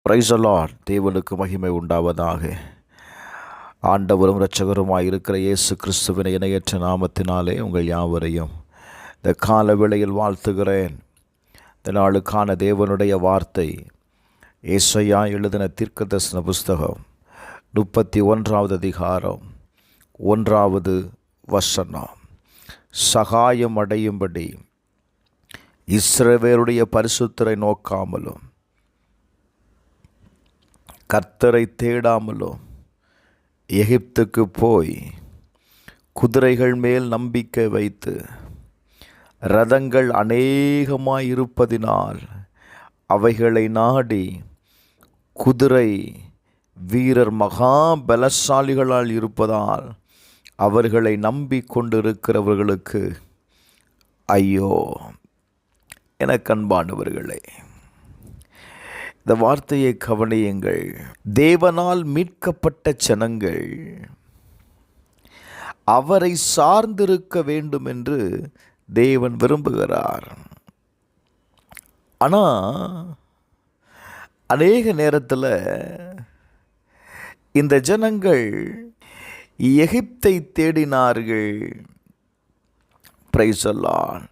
Price the Lord. தேவனுக்கு மகிமை உண்டாவதாக. ஆண்டவரும் இரட்சகருமாய் இருக்கிற இயேசு கிறிஸ்துவின் இணையற்ற நாமத்தினாலே உங்கள் யாவரையும் இந்த கால வேளையில் வாழ்த்துகிறேன். இந்த நாளுக்கான தேவனுடைய வார்த்தை ஏசாயா எழுதின தீர்க்கதரிசன புஸ்தகம் 31வது அதிகாரம் 1வது வசனம். சகாயம் அடையும்படி இஸ்ரவேலுடைய பரிசுத்தரை நோக்காமலும் கர்த்தரை தேடாமலும் எகிப்துக்கு போய் குதிரைகள் மேல் நம்பிக்கை வைத்து இரதங்கள் அநேகமாய் இருப்பதினால் அவைகளை நாடி குதிரை வீரர் மகா பலசாலிகளால் இருப்பதால் அவர்களை நம்பிக்கொண்டிருக்கிறவர்களுக்கு ஐயோ. எனக்கு அன்பானவர்களே, இந்த வார்த்தையை கவனியுங்கள். தேவனால் மீட்கப்பட்ட ஜனங்கள் அவரை சார்ந்திருக்க வேண்டும் என்று தேவன் விரும்புகிறார். ஆனால் அநேக நேரத்தில் இந்த ஜனங்கள் எகிப்தை தேடினார்கள். Praise the lord.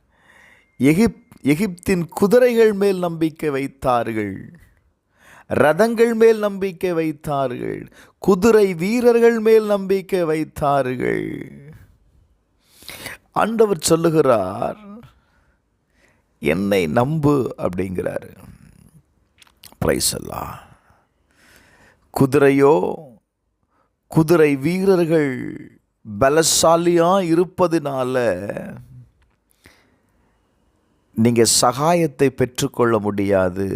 எகிப்தின் குதிரைகள் மேல் நம்பிக்கை வைத்தார்கள், இரதங்கள் மேல் நம்பிக்கை வைத்தார்கள், குதிரை வீரர்கள் மேல் நம்பிக்கை வைத்தார்கள். ஆண்டவர் சொல்லுகிறார், என்னை நம்பு அப்படிங்கிறார். Price the Lord. குதிரையோ குதிரை வீரர்கள் பலசாலியாக இருப்பதினால நீங்கள் சகாயத்தை பெற்றுக்கொள்ள முடியாது.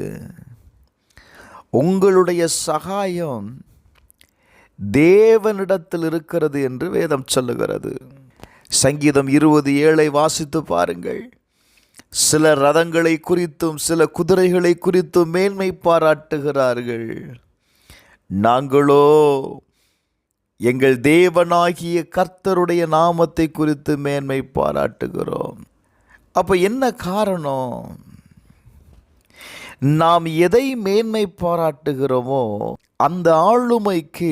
உங்களுடைய சகாயம் தேவனிடத்தில் இருக்கிறது என்று வேதம் சொல்லுகிறது. சங்கீதம் 27 வாசித்து பாருங்கள். சில ரதங்களை குறித்தும் சில குதிரைகளை குறித்தும் மேன்மை பாராட்டுகிறார்கள். நாங்களோ எங்கள் தேவனாகிய கர்த்தருடைய நாமத்தை குறித்து மேன்மை பாராட்டுகிறோம். அப்போ என்ன காரணம்? நாம் எதை மேன்மை பாராட்டுகிறோமோ அந்த ஆளுமைக்கு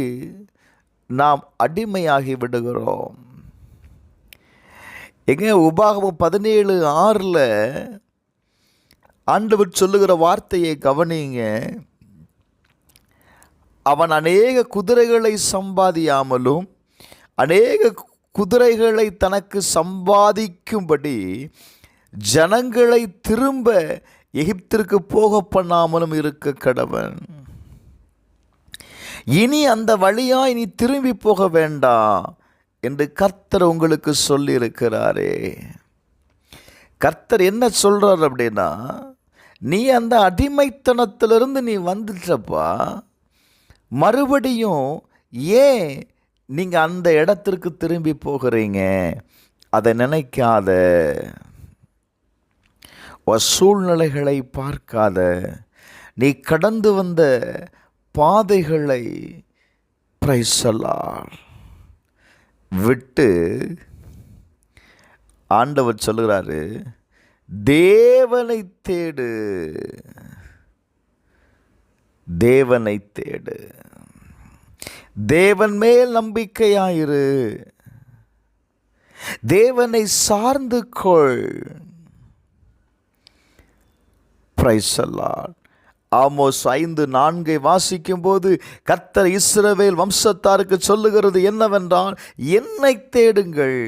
நாம் அடிமையாகி விடுகிறோம். எங்க உபாகமம் 17:6 ஆண்டவர் சொல்லுகிற வார்த்தையை கவனிங்க. அவன் அநேக குதிரைகளை சம்பாதியாமலும் அநேக குதிரைகளை தனக்கு சம்பாதிக்கும்படி ஜனங்களை திரும்ப எகிப்திற்கு போக பண்ணாமலும் இருக்க கடவன். இனி அந்த வழியாய் நீ திரும்பி போக வேண்டாம் என்று கர்த்தர் உங்களுக்கு சொல்லி இருக்கிறாரே. கர்த்தர் என்ன சொல்றார் அப்படின்னா, நீ அந்த அடிமைத்தனத்திலிருந்து நீ வந்துட்டப்பா, மறுபடியும் ஏன் நீங்க அந்த இடத்திற்கு திரும்பி போகிறீங்க? அதை நினைக்காத, சூழ்நிலைகளை பார்க்காத, நீ கடந்து வந்த பாதைகளை பிரைஸ் தி லார்ட் விட்டு ஆண்டவர் சொல்லுகிறாரு, தேவனை தேடு, தேவனை தேடு, தேவன் மேல் நம்பிக்கையாயிரு, தேவனை சார்ந்து கொள். Price the Lord. ஆமோஸ் 5:4 வாசிக்கும் போது கர்த்தர் இஸ்ரவேல் வம்சத்தாருக்கு சொல்லுகிறது என்னவென்றால், என்னை தேடுங்கள்,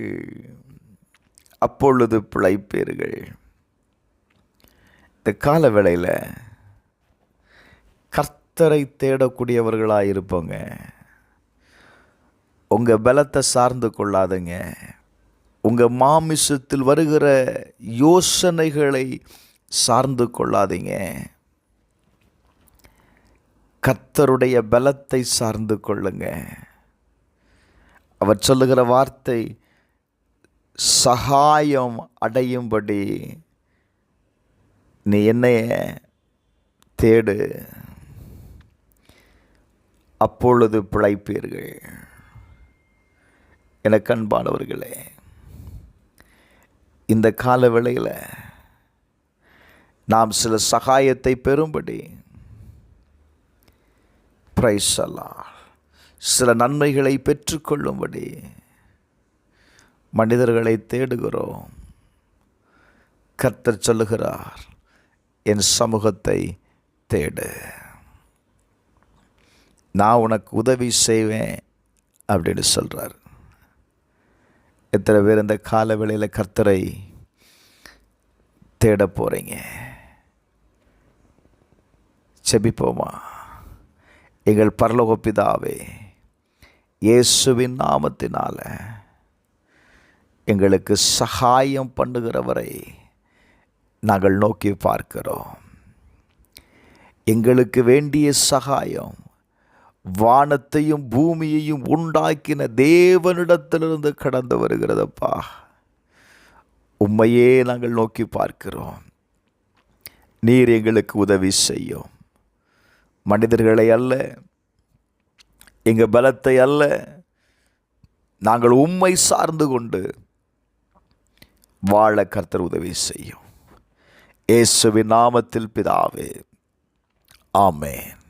அப்பொழுது பிழைப்பீர்கள். இந்த கால வேளையில் கர்த்தரை தேடக்கூடியவர்களாக இருப்போங்க. உங்கள் பலத்தை சார்ந்து கொள்ளாதுங்க. உங்கள் மாமிசத்தில் வருகிற யோசனைகளை சார்ந்து கொள்ளாதீங்க. கர்த்தருடைய பலத்தை சார்ந்து கொள்ளுங்க. அவர் சொல்லுகிற வார்த்தை, சகாயம் அடையும்படி நீ என்னைய தேடு, அப்பொழுது பிழைப்பீர்கள். எனக்கு அன்பானவர்களே, இந்த கால வேளையில் நாம் சில சகாயத்தை பெறும்படி பிரைஸ் அல்லாஹ். சில நன்மைகளை பெற்றுக்கொள்ளும்படி மனிதர்களை தேடுகிறோம். கர்த்தர் சொல்லுகிறார், என் சமூகத்தை தேடு, நான் உனக்கு உதவி செய்வேன் அப்படின்னு சொல்கிறார். எத்தனை பேர் இந்த காலவேளையில் கர்த்தரை தேட போகிறீங்க? செபிப்போமா? எங்கள் பரலோக பிதாவே, இயேசுவின் நாமத்தினால எங்களுக்கு சகாயம் பண்ணுகிறவரை நாங்கள் நோக்கி பார்க்கிறோம். எங்களுக்கு வேண்டிய சகாயம் வானத்தையும் பூமியையும் உண்டாக்கின தேவனிடத்திலிருந்து கடந்து வருகிறதப்பா. உம்மையே நாங்கள் நோக்கி பார்க்கிறோம். நீர் எங்களுக்கு உதவி செய்யும். மனிதர்களை அல்ல, எங்கள் பலத்தை அல்ல, நாங்கள் உம்மை சார்ந்து கொண்டு வாழ கர்த்தர் உதவி செய்யும். இயேசுவின் நாமத்தில் பிதாவே, ஆமென்.